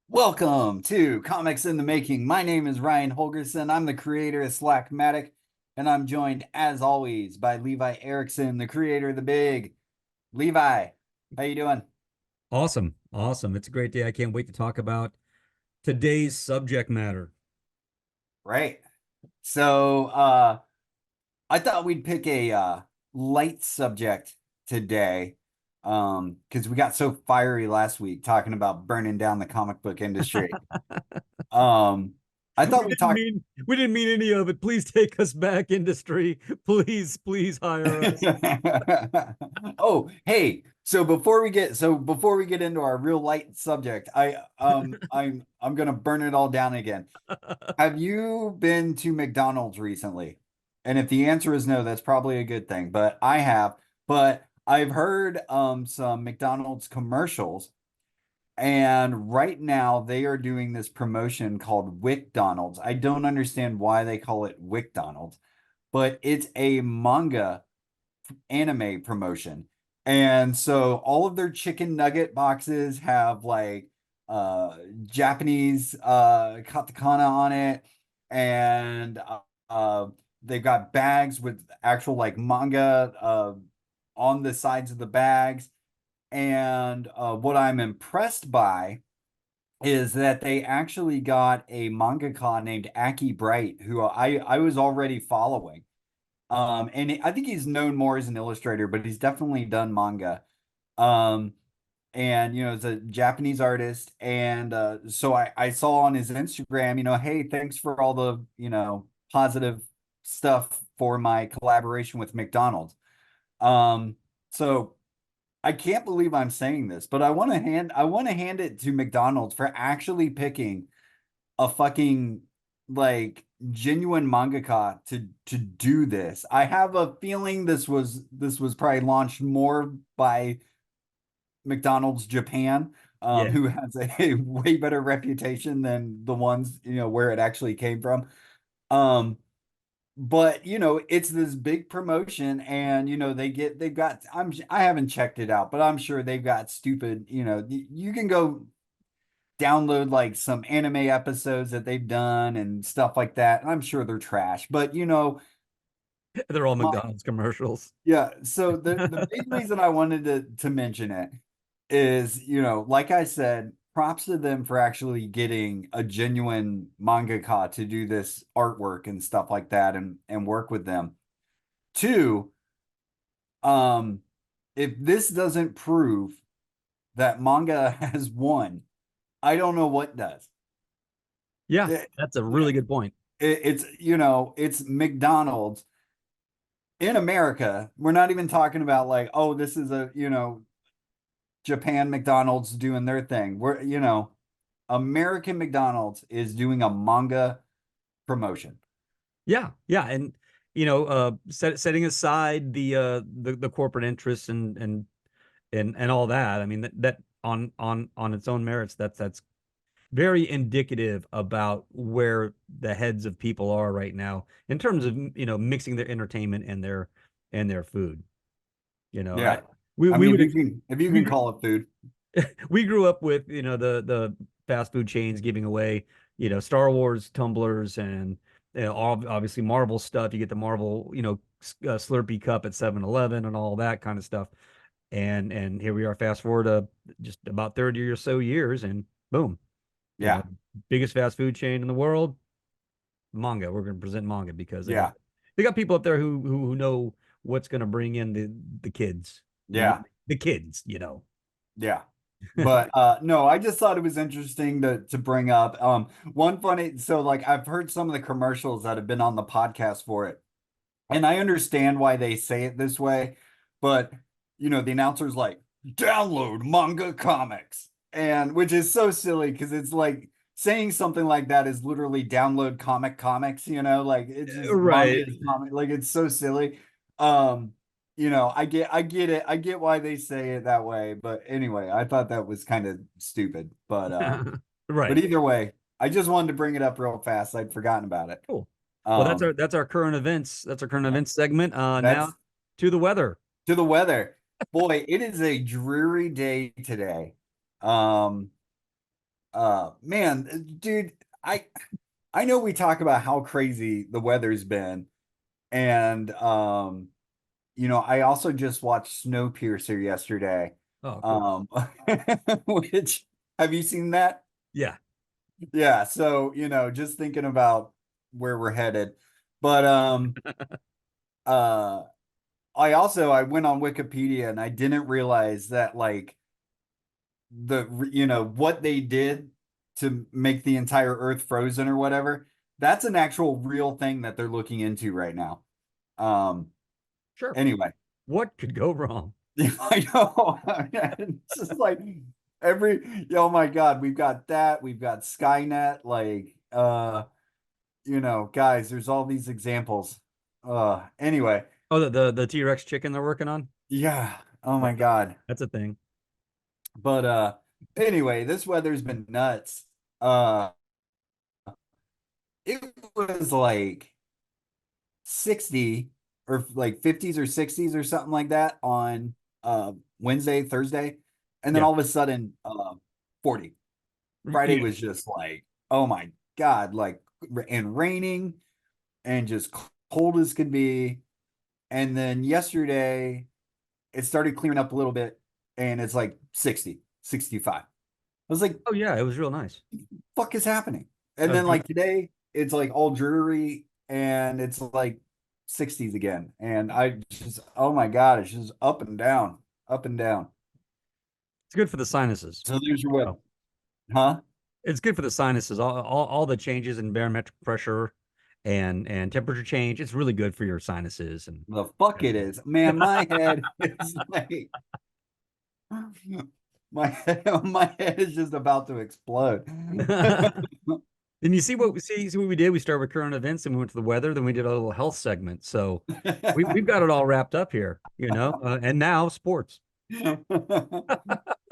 Welcome to Comics in the Making. My name is Ryan Holgerson. I'm the creator of Slackmatic, and I'm joined, as always, by Levi Erickson, the creator of The Big. Levi, how you doing? Awesome. Awesome. It's a great day. I can't wait to talk about today's subject matter. Right. So, I thought we'd pick a light subject today, because we got so fiery last week talking about burning down the comic book industry. Um, I thought We we didn't talked. mean we didn't mean any of it. Please take us back, industry. Please hire us. Oh, hey. So before we get into our real light subject, I'm gonna burn it all down again. Have you been to McDonald's recently? And if the answer is no, that's probably a good thing. But I have. But I've heard some McDonald's commercials, and right now they are doing this promotion called WickDonald's. I don't understand why they call it WickDonald's, but it's a manga anime promotion. And so all of their chicken nugget boxes have like uh Japanese katakana on it, and uh they've got bags with actual like manga on the sides of the bags. And what I'm impressed by is that they actually got a mangaka named Aki Bright, who I was already following. And I think he's known more as an illustrator, but he's definitely done manga. Um, and it's a Japanese artist, and so I saw on his Instagram, hey, thanks for all the positive stuff for my collaboration with McDonald's. Um, so I can't believe I'm saying this, but I want to hand it to McDonald's for actually picking a fucking like genuine mangaka to do this. I have a feeling this was probably launched more by McDonald's Japan, Yeah. who has a way better reputation than the ones where it actually came from. Um, but it's this big promotion, and they've got I haven't checked it out, but I'm sure they've got stupid, you can go download like some anime episodes that they've done and stuff like that. And I'm sure they're trash, but They're all my McDonald's commercials. yeah. So the big reason I wanted to mention it is, like I said, props to them for actually getting a genuine mangaka to do this artwork and stuff like that, and work with them. Two, um, if this doesn't prove that manga has won, I don't know what does. Yeah, It, that's a really good point. it's McDonald's in America. We're not even talking about like, oh, this is a, Japan McDonald's doing their thing. American McDonald's is doing a manga promotion. Yeah, yeah, and setting aside the corporate interests and all that. I mean that on its own merits, that's very indicative about where the heads of people are right now in terms of mixing their entertainment and their food. You know, I Yeah. we I we mean, if would you can if you can we call it food. we grew up with the fast food chains giving away Star Wars tumblers and obviously Marvel stuff. You get the Marvel Slurpee cup at 7-Eleven and all that kind of stuff. And here we are, fast forward to just about 30 or so years, and boom, you know, Yeah. biggest fast food chain in the world, manga. We're going to present manga because Yeah. they got people up there who know what's going to bring in the kids, the Yeah. the kids. Yeah. But no, I just thought it was interesting to bring up. One funny, so like I've heard some of the commercials that have been on the podcast for it, and I understand why they say it this way, but the announcer's like, download manga comics, and which is so silly because it's like saying something like that is literally download comics, like it's just manga Right. is comic, like it's so silly. Um, I get it, I get why they say it that way, but anyway, I thought that was kind of stupid, but Right. either way, I just wanted to bring it up real fast. I'd forgotten about it. Cool. Well, that's Um, our current events. That's our current events segment. Now that's to the weather. to the weather. Boy, it is a dreary day today. Um, Man, dude, I know we talk about how crazy the weather's been, and I also just watched Snowpiercer yesterday. Oh, cool. Um, which have you seen that? Yeah. Yeah, so just thinking about where we're headed. But uh I went on Wikipedia and I didn't realize that like what they did to make the entire earth frozen or whatever, that's an actual real thing that they're looking into right now. Um Sure. anyway, What could go wrong? I know. It's just like oh my God, we've got that, we've got Skynet, like guys, there's all these examples. Anyway, Oh, the T-Rex chicken they're working on? yeah. Oh Yeah, my God. that's a thing. But anyway, this weather's been nuts. Uh it was like 60 or like 50s or 60s or something like that on Wednesday, Thursday, and then Yeah. all of a sudden 40. Friday Yeah. was just like, oh my God, like and raining and just cold as could be. And then yesterday it started clearing up a little bit and it's like 60, 65. I was like, Oh yeah, it was real nice. fuck is happening? And That was then beautiful. like today, it's like all dreary and it's like 60s again. And I just, oh my God, it's just up and down, up and down. It's good for the sinuses. So there's your weather. Oh, Huh? it's good for the sinuses. All the changes in barometric pressure and temperature change. It's really good for your sinuses and The fuck it is. Man, my head is like, my head is just about to explode. And you see what we did? We started with current events and we went to the weather, then we did a little health segment. So we've got it all wrapped up here, and now sports.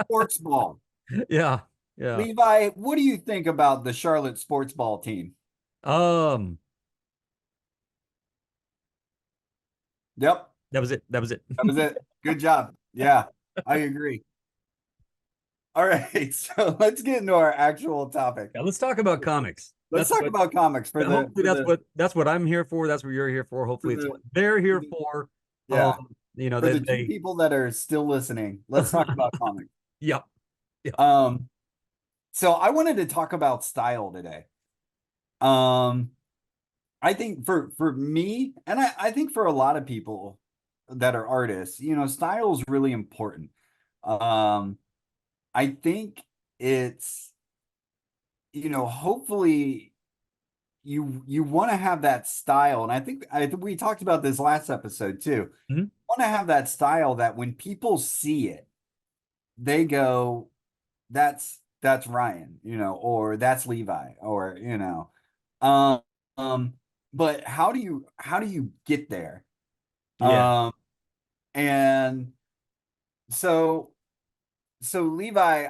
Sports ball. Yeah. Yeah. Levi, what do you think about the Charlotte sports ball team? Um, Yep, that was it. That was it. that was it. Good job. Yeah, I agree. All right, so let's get into our actual topic. Yeah, let's talk about comics. Let's talk about comics for the Hopefully that's what I'm here for. That's what you're here for. for Hopefully it's what the, they're for here the for. Um, yeah, for the that two they people that are still listening. Let's talk about comics. Yep. Yep. Um, so I wanted to talk about style today. Um, I think for me, and I think for a lot of people that are artists, style is really important. Um, I think it's, hopefully you want to have that style, and I think we talked about this last episode too. Mhm. Want to have that style that when people see it, they go, that's Ryan, or that's Levi, or um, um, but how do you get there? Yeah. Um, and so Levi,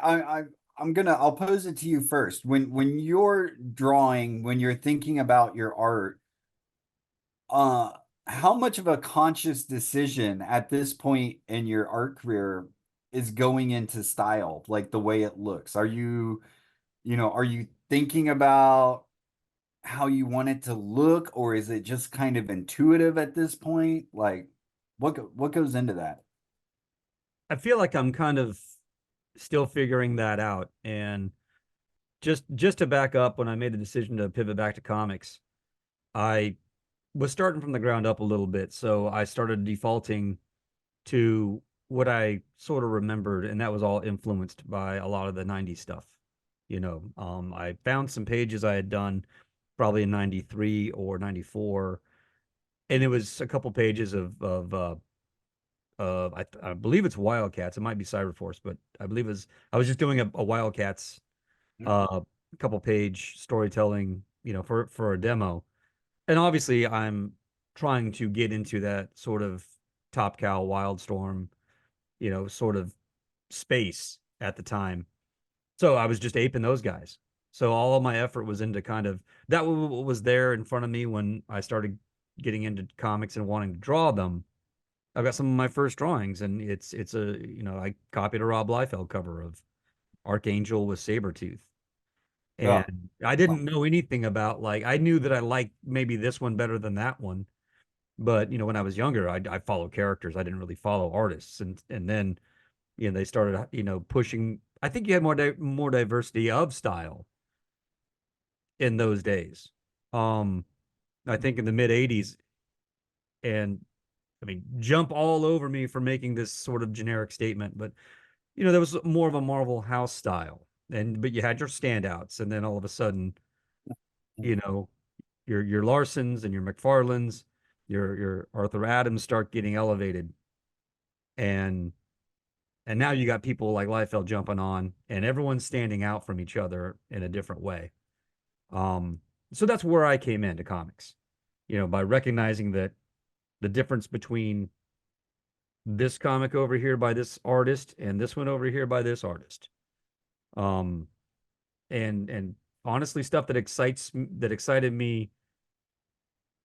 I'll pose it to you first. When you're drawing, when you're thinking about your art, uh, how much of a conscious decision at this point in your art career is going into style, like the way it looks? Are you thinking about how you want it to look, or is it just kind of intuitive at this point? Like, what goes into that? I feel like I'm kind of still figuring that out. And just to back up, when I made the decision to pivot back to comics, I was starting from the ground up a little bit. So I started defaulting to what I sort of remembered, and that was all influenced by a lot of the 90s stuff. I found some pages I had done probably in 93 or 94, and it was a couple pages of I believe it's Wildcats. It might be Cyberforce, but I believe I was just doing a Wildcats uh couple page storytelling, for a demo. And obviously I'm trying to get into that sort of Top Cow Wildstorm, sort of space at the time. So I was just aping those guys. So all of my effort was into kind of that was there in front of me when I started getting into comics and wanting to draw them. I've got some of my first drawings, and I copied a Rob Liefeld cover of Archangel with Sabretooth. Yeah. And I didn't know anything about like I knew that I liked maybe this one better than that one. But when I was younger, I followed characters. I didn't really follow artists. And then they started pushing. I think you had more diversity of style in those days. Um, I think in the mid '80s, and I mean, jump all over me for making this sort of generic statement, but there was more of a Marvel house style, but you had your standouts, and then all of a sudden, you know, your Larsons and your McFarlanes, your Arthur Adams start getting elevated, and now you got people like Liefeld jumping on, and everyone's standing out from each other in a different way. Um, so that's where I came into comics, by recognizing that the difference between this comic over here by this artist and this one over here by this artist. Um, and honestly, stuff that excited me,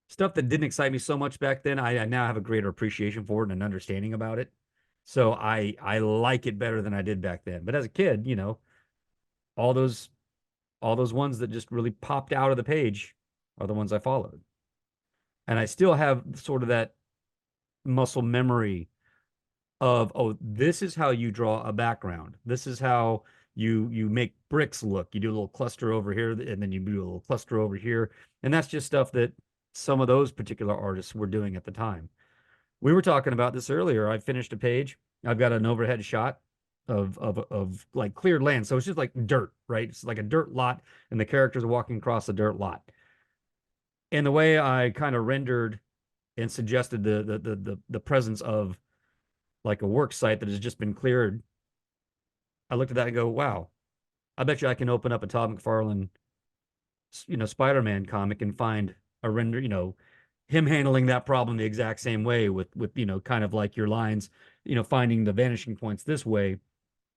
stuff that didn't excite me so much back then, I now have a greater appreciation for it and an understanding about it. So I like it better than I did back then. But as a kid, all those all those ones that just really popped out of the page are the ones I followed. And I still have sort of that muscle memory of, oh, this is how you draw a background. This is how you make bricks look. You do a little cluster over here, and then you do a little cluster over here. And that's just stuff that some of those particular artists were doing at the time. We were talking about this earlier. I finished a page. I've got an overhead shot of like cleared land. So it's just like dirt, right? It's like a dirt lot, and the characters are walking across a dirt lot. And the way I kind of rendered and suggested the presence of like a work site that has just been cleared, I looked at that and go, wow, I bet you I can open up a Todd McFarlane, Spider-Man comic and find a render, him handling that problem the exact same way with kind of like your lines, finding the vanishing points this way,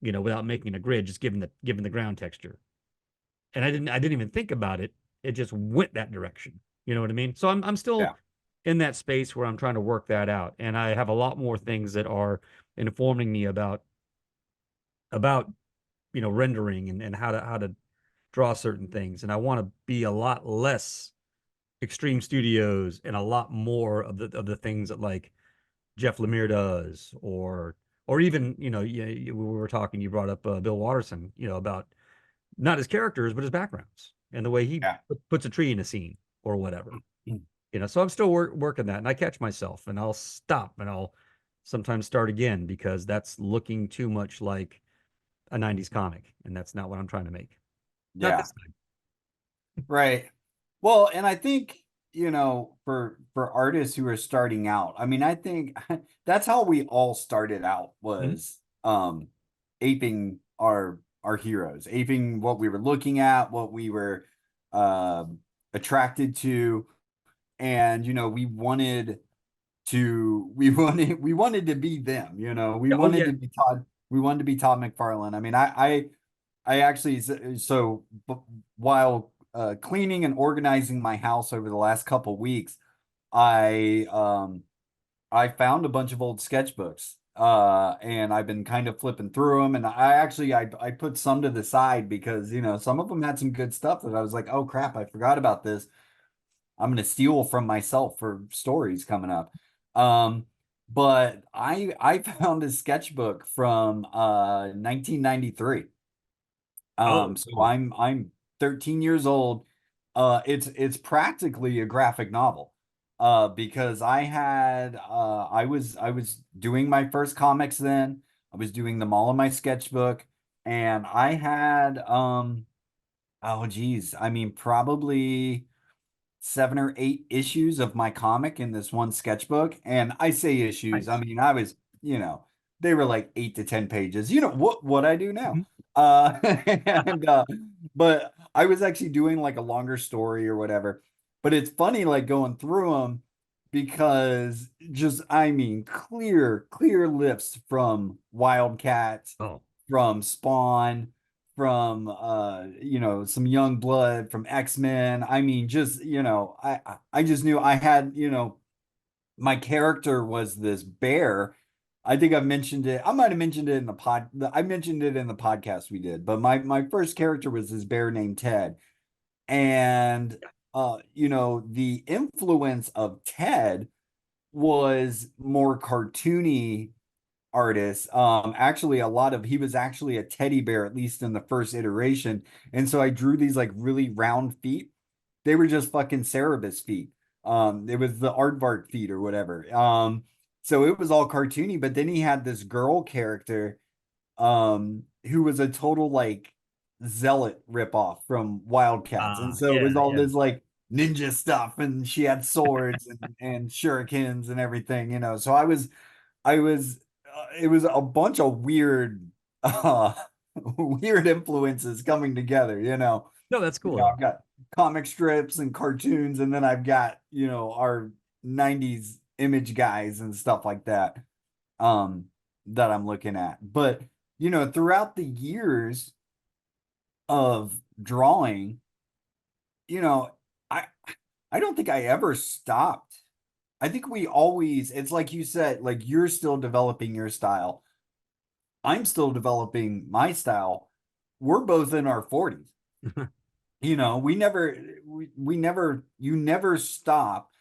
without making a grid, just given the ground texture. And I didn't even think about it. It just went that direction. You know what I mean? So I'm still Yeah. in that space where I'm trying to work that out. And I have a lot more things that are informing me about rendering and how to draw certain things. And I want to be a lot less extreme studios and a lot more of the things that like Jeff Lemire does, or even we were talking. You brought up Bill Watterson, about not his characters but his backgrounds and the way he Yeah. puts a tree in a scene or whatever. So I'm still working that, and I catch myself, and I'll stop, and I'll sometimes start again because that's looking too much like a '90s comic, and that's not what I'm trying to make. Not Yeah. this time. Right. Well, and I think, for artists who are starting out, I mean, I think that's how we all started out Mhm. was aping our heroes, aping what we were looking at, what we were attracted to, and we wanted to be them, we Oh wanted yeah. to be Todd McFarlane. I mean, I actually, so while cleaning and organizing my house over the last couple weeks, I I found a bunch of old sketchbooks, and I've been kind of flipping through them, and I put some to the side because some of them had some good stuff that I was like, oh crap, I forgot about this. I'm gonna steal from myself for stories coming up. Um, but I found a sketchbook from 1993. Oh, So cool. I'm 13 years old. It's practically a graphic novel. Because I was doing my first comics then. I was doing them all in my sketchbook, and I had oh geez, I mean probably 7 or 8 issues of my comic in this one sketchbook. And I say issues, I Nice. mean, they were like 8 to 10 pages. What I do now. Mhm. And but I was actually doing like a longer story or whatever. But it's funny like going through them because just I mean clear lifts from Wildcat, Oh, from Spawn, from some young blood from X-Men. I mean, just I just knew I had, my character was this bear I think I've mentioned it. I might have mentioned it in the I mentioned it in the podcast we did, but my first character was this bear named Ted. And the influence of Ted was more cartoony artist. Actually, he was actually a teddy bear, at least in the first iteration. And so I drew these like really round feet. They were just fucking Cerebus feet. It was the aardvark feet or whatever. So it was all cartoony, but then he had this girl character, who was a total like zealot ripoff from Wildcats. And so it Yeah, was all yeah. this like ninja stuff, and she had swords and shurikens and everything. So it was a bunch of weird, uh, weird influences coming together. No, that's cool though. I've got comic strips and cartoons, and then I've got, our 90s image guys and stuff like that, um, that I'm looking at. But, throughout the years of drawing, you know, I I don't think I ever stopped. I think it's like you said, like you're still developing your style. I'm still developing my style. We're both in our 40s. You never stop.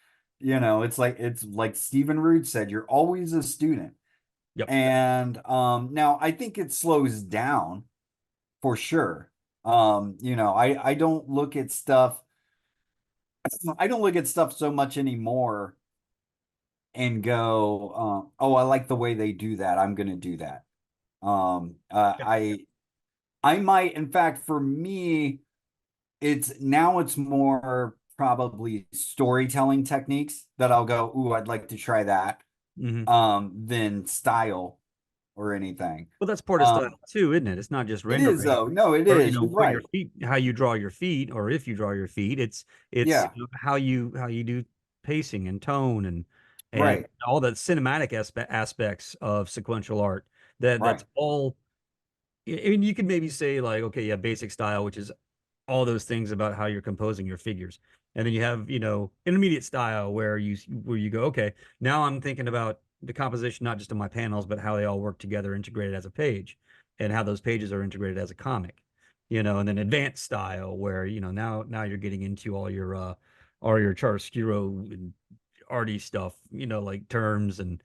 It's like Stephen Root said, you're always a student. Yep. And now I think it slows down for sure. I don't look at stuff, so much anymore and go, oh, I like the way they do that. I'm gonna do that. Um, uh, Yep. I I might, in fact, for me, it's more probably storytelling techniques that I'll go, ooh, I'd like to try that, Hmm. than style or anything. Well, that's part of style Um, too, isn't it? It's not just it is rendering though. No, it or is. You're what your right. feet, how you draw your feet, or if you draw your feet. It's Yeah, how you do pacing and tone and right, all the cinematic aspects of sequential art. That's right, all. I mean, you could maybe say like, okay, yeah, basic style, which is all those things about how you're composing your figures. And then you have, intermediate style where you go, okay, now I'm thinking about the composition, not just of my panels, but how they all work together, integrated as a page, and how those pages are integrated as a comic. And then advanced style where, now you're getting into all your chiaroscuro and arty stuff, like terms and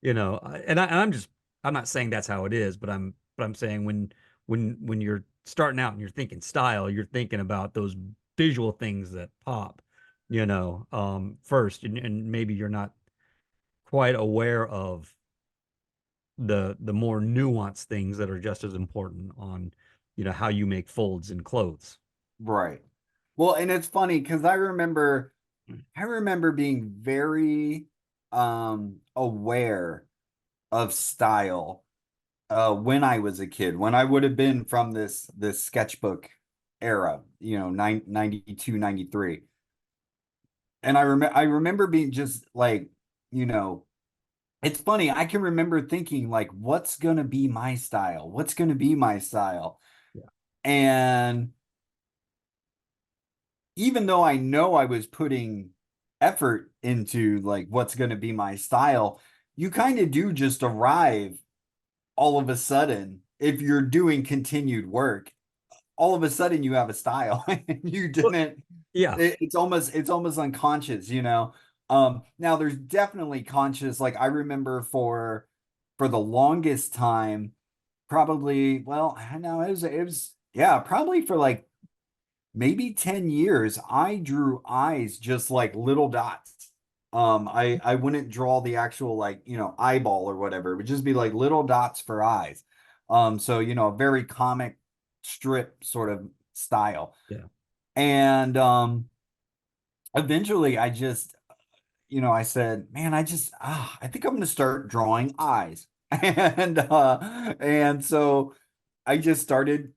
I'm not saying that's how it is, but I'm saying when you're starting out and you're thinking style, you're thinking about those visual things that pop, first, and maybe you're not quite aware of the more nuanced things that are just as important on, how you make folds in clothes. right. Well, and it's funny because I remember being very aware of style when I was a kid, when I would have been from this sketchbook era, 92, 93. And I remember being just like, you know, it's funny, I can remember thinking like, what's gonna be my style? What's gonna be my style? Yeah. And even though I know I was putting effort into like what's gonna be my style, you kind of do just arrive all of a sudden if you're doing continued work. All of a sudden you have a style and you Well, didn't. yeah. It's almost unconscious. Now there's definitely conscious, like I remember for the longest time, probably, well, I know it was yeah, probably for like maybe 10 years I drew eyes just like little dots. I wouldn't draw the actual, like, eyeball or whatever. It would just be like little dots for eyes. So a very comic strip sort of style. Yeah. And eventually I said, man, I think I'm gonna start drawing eyes. And so I just started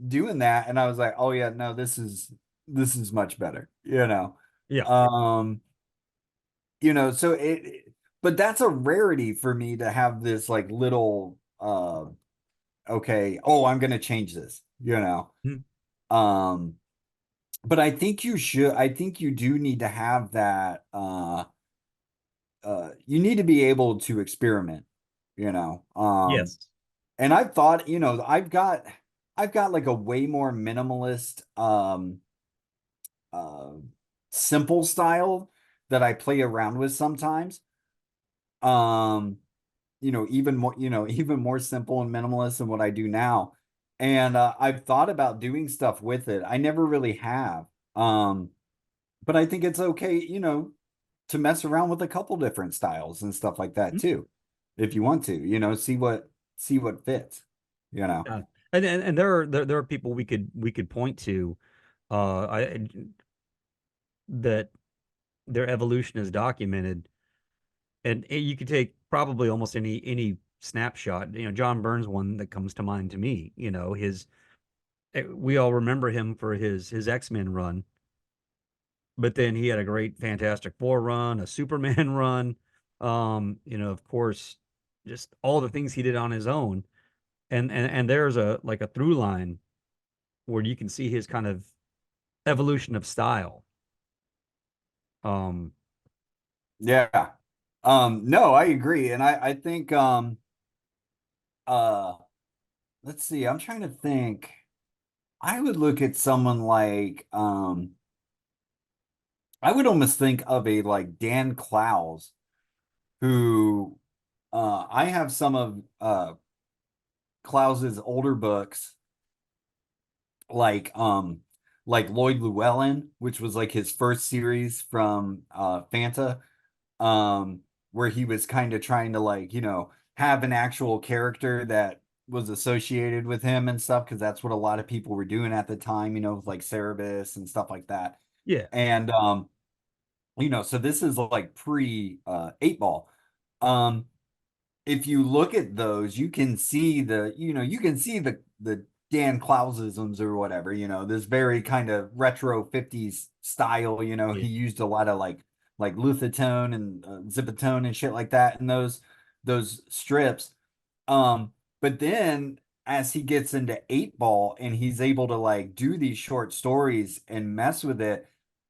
doing that, and I was like, oh yeah, no, this is much better. Yeah. Um, so but that's a rarity for me to have this like little okay, oh, I'm gonna change this. Mhm. Um, but I think you do need to have that you need to be able to experiment you know. Yes. And I've thought, I've got like a way more minimalist uh simple style that I play around with sometimes. Um, even more simple and minimalist than what I do now. And I've thought about doing stuff with it. I never really have. Um, but I think it's okay, to mess around with a couple different styles and stuff like that Mhm. too, if you want to, see what fits, you know. Yeah. And there are people we could point to I that their evolution is documented. And you could take probably almost any snapshot. John Burns one that comes to mind to me. His we all remember him for his X-Men run, but then he had a great Fantastic Four run, a Superman run. Of course, just all the things he did on his own. And there's a like a through line where you can see his kind of evolution of style. Um, Yeah. No, I agree. And I think uh let's see, I'm trying to think. I would look at someone like I would almost think of a like Dan Clowes, who I have some of Clowes's older books, like like Lloyd Llewellyn, which was like his first series from Fanta, where he was kind of trying to, like, have an actual character that was associated with him and stuff, because that's what a lot of people were doing at the time, with like Cerebus and stuff like that. yeah, And so this is like pre 8 ball. Um, if you look at those, you can see the Dan Clausisms or whatever, this very kind of retro 50s style, yeah, he used a lot of like Luthetone and Zipatone and shit like that in those strips. But then as he gets into 8 ball and he's able to like do these short stories and mess with it,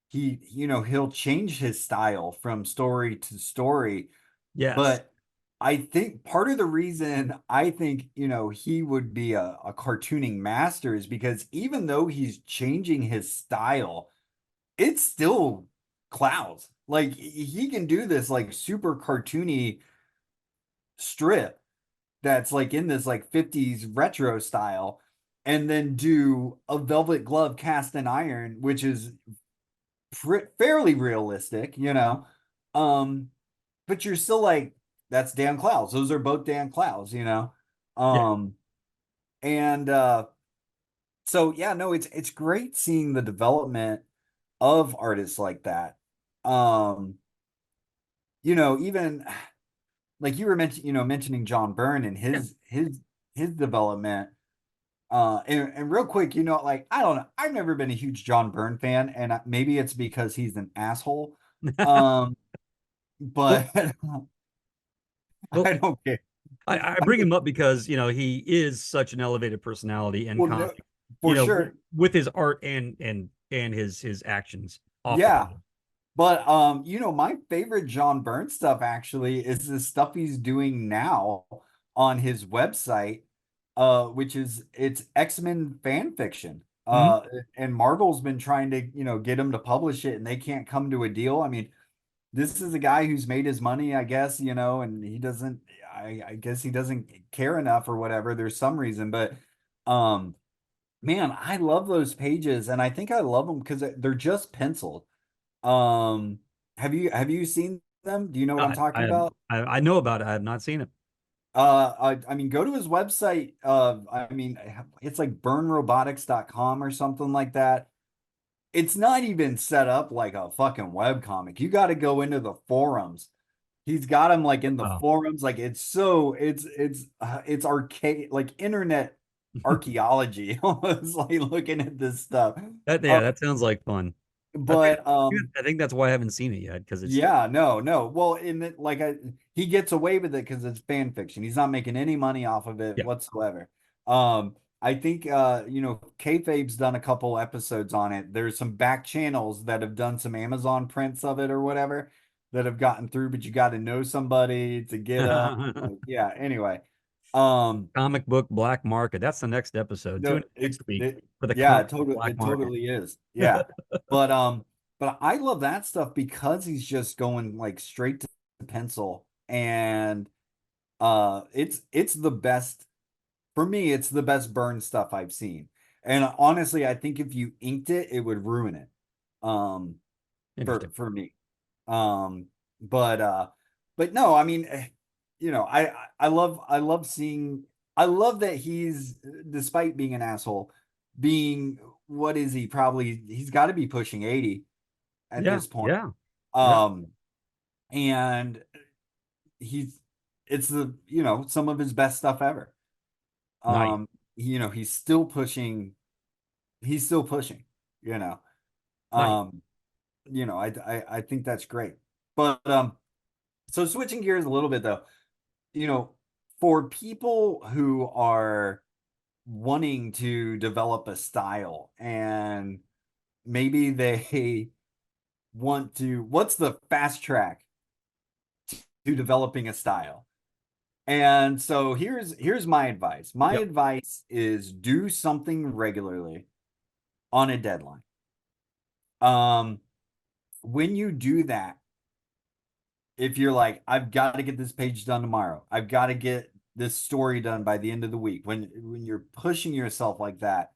he'll change his style from story to story. yes, But I think part of the reason I think, he would be a cartooning master is because even though he's changing his style, it's still Clouds. Like, he can do this like super cartoony strip that's like in this like 50s retro style, and then do a Velvet Glove cast in iron, which is fairly realistic, um but you're still like, that's Dan Clowes. Those are both Dan Clowes. yeah. Um and so yeah, no, it's great seeing the development of artists like that. Um Even like you were mentioning John Byrne and Yeah. his development. And real quick, like, I don't know, I've never been a huge John Byrne fan, and maybe it's because he's an asshole. Um, Well, but well, I don't care. I I bring mean, him up because he is such an elevated personality in well, no, comics. for sure. With his art and his actions off the Yeah. page. But my favorite John Byrne stuff actually is the stuff he's doing now on his website, which is it's X-Men fan fiction. Mhm. And Marvel's been trying to, get him to publish it, and they can't come to a deal. I mean, this is a guy who's made his money, I guess, and he doesn't, I guess he doesn't care enough or whatever. There's some reason, but um, man, I love those pages, and I think I love them because they're just penciled. Um, have you seen them? Do you know what I'm talking about? I know about it. I have not seen it. I mean, go to his website. I mean, it's like burnrobotics.com or something like that. It's not even set up like a fucking web comic. You got to go into the forums. He's got them like in the Oh, forums. Like, it's arcade, like internet archaeology, almost, like looking at this stuff. yeah, Uh, that sounds like fun. but I think that's why I haven't seen it yet because it's Yeah, no, no. Well, in it, like, he gets away with it because it's fan fiction. He's not making any money off of it yeah. whatsoever. I think Kayfabe's done a couple episodes on it. There's some back channels that have done some Amazon prints of it or whatever. that have gotten through, but you got to know somebody to get them. Like, yeah. Anyway, um, Comic book black market. That's the next episode. Tune no, in next week for the yeah, comic book black it market. totally is. Yeah. But but I love that stuff because he's just going like straight to pencil, and it's the best for me, it's the best burn stuff I've seen. And honestly, I think if you inked it, it would ruin it. Um Interesting. for me. Um but no, I mean, I love seeing, I love that he's, despite being an asshole, being, what is he, probably he's got to be pushing 80 at Yeah, this point. yeah, yeah. Um and he's, it's the, some of his best stuff ever. Nice, Um he's still pushing, he's still pushing, you know. nice. Um I think that's great. But so switching gears a little bit though, you know, for people who are wanting to develop a style and maybe they want to, what's the fast track to developing a style? And so here's my advice. My Yep. advice is do something regularly on a deadline. Um, when you do that, if you're like, I've got to get this page done tomorrow, I've got to get this story done by the end of the week, when you're pushing yourself like that,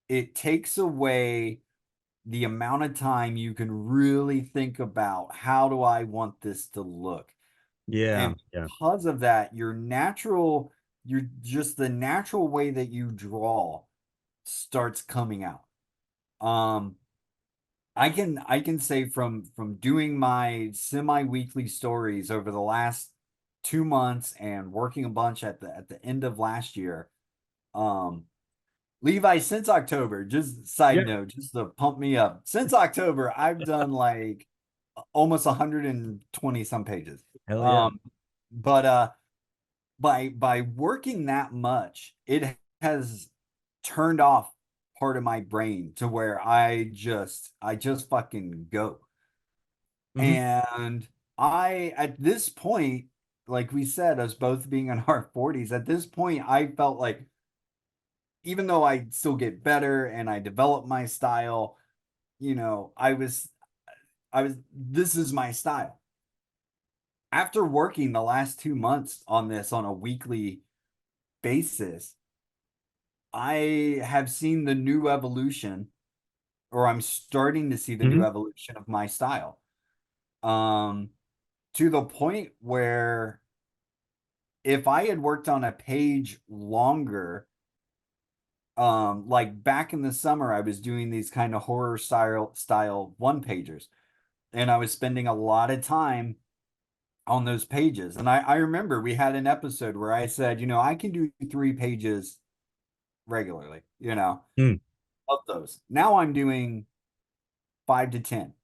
it takes away the amount of time you can really think about, how do I want this to look? Yeah, And yeah. because of that, you're just, the natural way that you draw starts coming out. Um, I can say from doing my semi-weekly stories over the last 2 months and working a bunch at the end of last year. Um, Levi, since October, just side Yeah. note, just to pump me up. Since October, I've done like almost 120 some pages. Hell yeah. Um, but by working that much, it has turned off part of my brain to where I just fucking go. Hmm. And I, at this point, like we said, us both being in our 40s, at this point, I felt like, even though I still get better and I develop my style, this is my style. After working the last 2 months on this on a weekly basis, I have seen the new evolution, or I'm starting to see the new Hmm. evolution of my style. Um, to the point where if I had worked on a page longer, like back in the summer, I was doing these kind of horror style one pagers, and I was spending a lot of time on those pages. And I remember we had an episode where I said, I can do 3 pages regularly, Mm. of those. Now I'm doing 5 to 10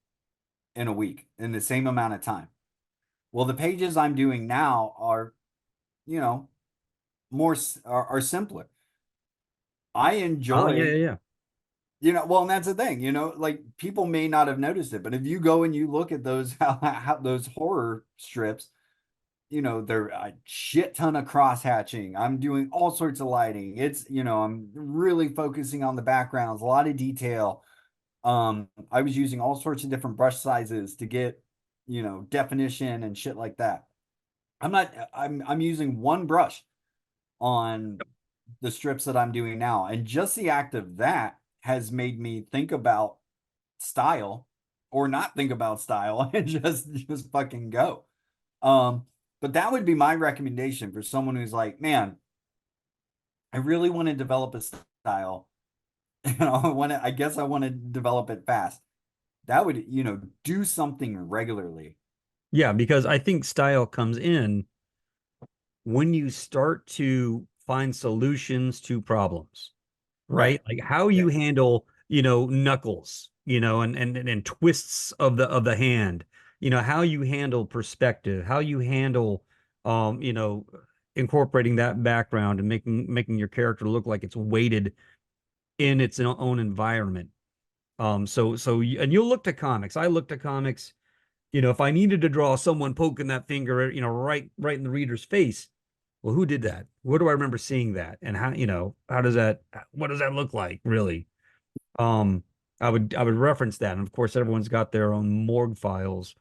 in a week in the same amount of time. Well, the pages I'm doing now are, you know, are simpler. I Oh, yeah, enjoy, yeah, yeah. well, and that's the thing, like people may not have noticed it, but if you go and you look at those how those horror strips, they're a shit ton of cross hatching. I'm doing all sorts of lighting. I'm really focusing on the backgrounds, a lot of detail. I was using all sorts of different brush sizes to get, definition and shit like that. I'm using one brush on the strips that I'm doing now. And just the act of that has made me think about style, or not think about style, and just fucking go. Um, but that would be my recommendation for someone who's like, man, I really want to develop a style. I guess I want to develop it fast. That would, do something regularly. Yeah, because I think style comes in when you start to find solutions to problems, right? Right. Like how Yeah. you handle, knuckles, and twists of the hand, how you handle perspective, how you handle, um, you know, incorporating that background and making your character look like it's weighted in its own environment. And you'll look to comics. I look to comics if I needed to draw someone poking that finger, right in the reader's face, well, who did that? Where do I remember seeing that? And how does that, what does that look like, really? Um, I would reference that. And of course, everyone's got their own morgue files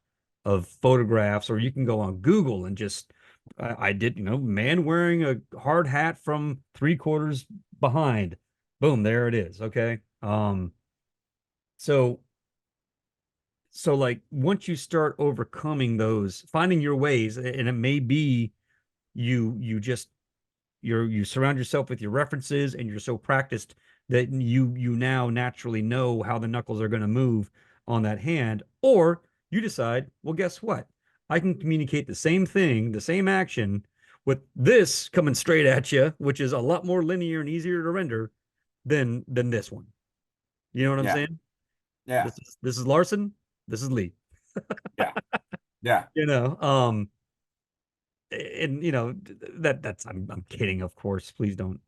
of photographs, or you can go on Google and just, I did, man wearing a hard hat from three quarters behind. Boom, there it is. Okay. So like once you start overcoming those, finding your ways, and it may be you just you surround yourself with your references and you're so practiced that you now naturally know how the knuckles are going to move on that hand, or you decide, well, guess what? I can communicate the same thing, the same action with this coming straight at you, which is a lot more linear and easier to render than this one. You know what I'm Yeah, saying? yeah, This is Larson, this is Lee. yeah, yeah. You know, um, and that's I'm kidding, of course. Please don't.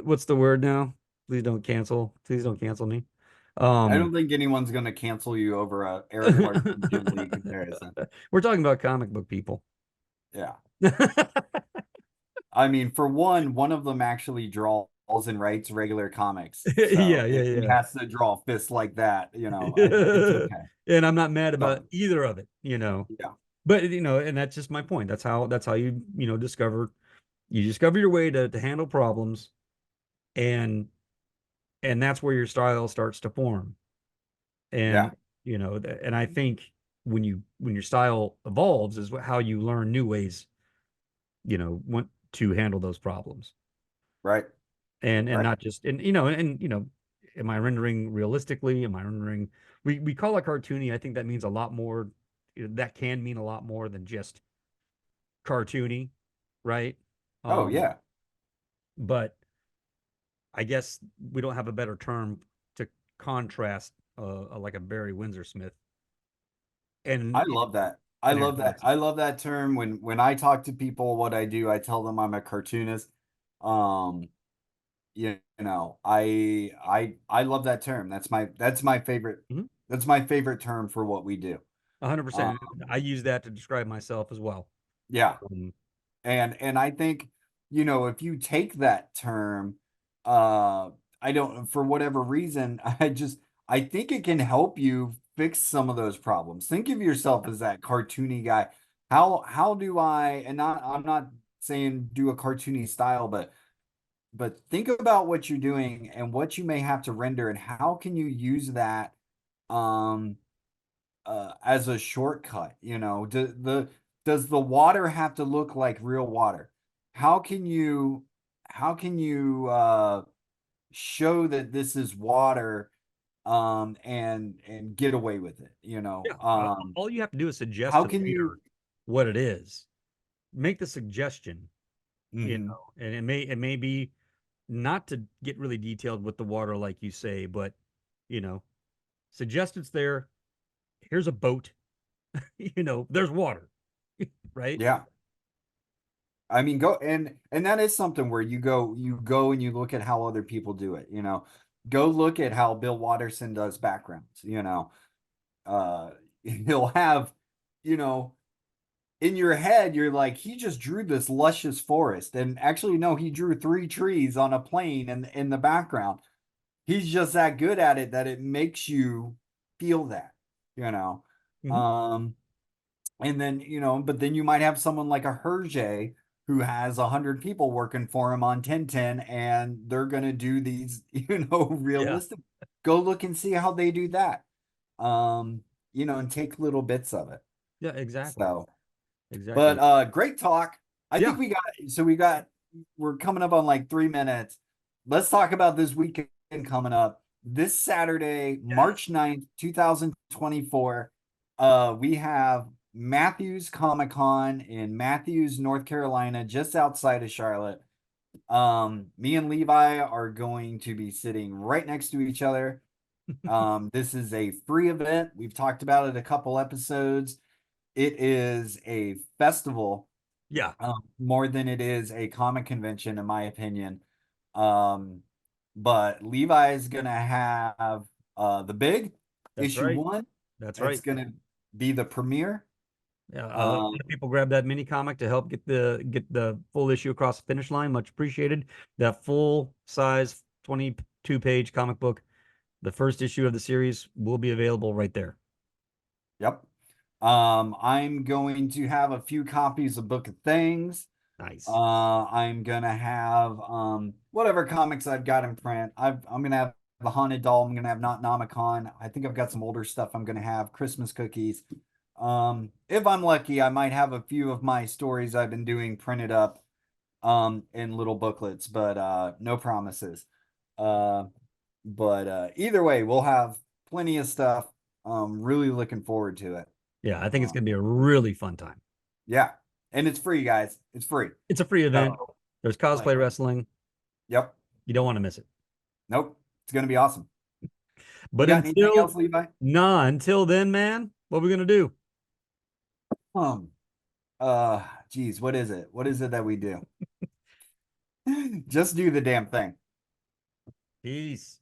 What's the word now? Please don't cancel. Please don't cancel me. I Um, don't think anyone's gonna cancel you over a Eric Larson Jim Lee comparison. we're talking about comic book people. Yeah. I mean, for one of them actually draws and writes regular comics. So Yeah, yeah, if he yeah. has to draw fists like that, it's okay. And I'm not mad about So either of it. yeah, But and that's just my point. That's how you discover your way to handle problems, and that's where your style starts to form. yeah, And and I think when your style evolves is how you learn new ways, want to handle those problems. right, And right. not just, am I rendering realistically? Am I rendering, we call it cartoony. I think that means a lot more. That can mean a lot more than just cartoony, right? Oh Um, yeah. but I guess we don't have a better term to contrast like a Barry Windsor Smith I and love that. I Eric love that. Larson. I love that term. When I talk to people, what I do, I tell them I'm a cartoonist. Um, I love that term. That's my favorite. Mhm. That's my favorite term for what we do. Um, 100%. I use that to describe myself as well. yeah. Um, And I think, if you take that term, uh, I don't, for whatever reason, I think it can help you fix some of those problems. Think of yourself as that cartoony guy. How do I, and not, I'm not saying do a cartoony style, but think about what you're doing and what you may have to render and how can you use that, um, as a shortcut. Does the water have to look like real water? How can you how can you show that this is water, and get away with it? yeah, all you have to do is suggest How to the can you reader what it is. Make the suggestion, Mhm. and it may be not to get really detailed with the water, like you say, but you know, suggest it's there. Here's a boat. There's water, right? Yeah. I mean, go and that is something where you go and you look at how other people do it. Go look at how Bill Watterson does backgrounds. Uh, he'll have, you know, in your head, you're like, he just drew this luscious forest. And actually, no, he drew three trees on a plane in the background. He's just that good at it that it makes you feel that, you know. Mhm. Um, and then, but then you might have someone like a Hergé who has 100 people working for him on Tintin, and they're gonna do these, Yeah, realistic. Go look and see how they do that. Um, and take little bits of it. yeah, exactly, So but exactly. great talk. I think Yeah, we're coming up on like 3 minutes. Let's talk about this weekend coming up. This Saturday, yes. March 9th, 2024. We have Matthews Comic Con in Matthews, North Carolina, just outside of Charlotte. Me and Levi are going to be sitting right next to each other. This is a free event. We've talked about it a couple episodes. It is a festival, Yeah, more than it is a comic convention, in my opinion. Um, but Levi is gonna have the big that's issue right. one. That's It's right. gonna be the premiere. Yeah, a lot Um, of people grab that mini comic to help get the full issue across the finish line. Much appreciated. That full size 22-page comic book, the first issue of the series, will be available right there. yep. I'm going to have a few copies of Book of Things. Nice. I'm gonna have whatever comics I've got in print. I'm gonna have the Haunted Doll. I'm gonna have Not Nomicon. I think I've got some older stuff. I'm gonna have Christmas cookies. If I'm lucky, I might have a few of my stories I've been doing printed up in little booklets, but no promises. Uh, but either way, we'll have plenty of stuff. Really looking forward to it. Yeah, I think it's Uh, gonna be a really fun time. yeah, and it's free, guys. It's free. It's a free event. So, There's like, cosplay wrestling. yep. You don't want to miss it. Nope. It's gonna be awesome. You But got anything until else, Levi? until then, man, what are we gonna do? Um, geez, what is it? What is it that we do? Just do the damn thing. Peace.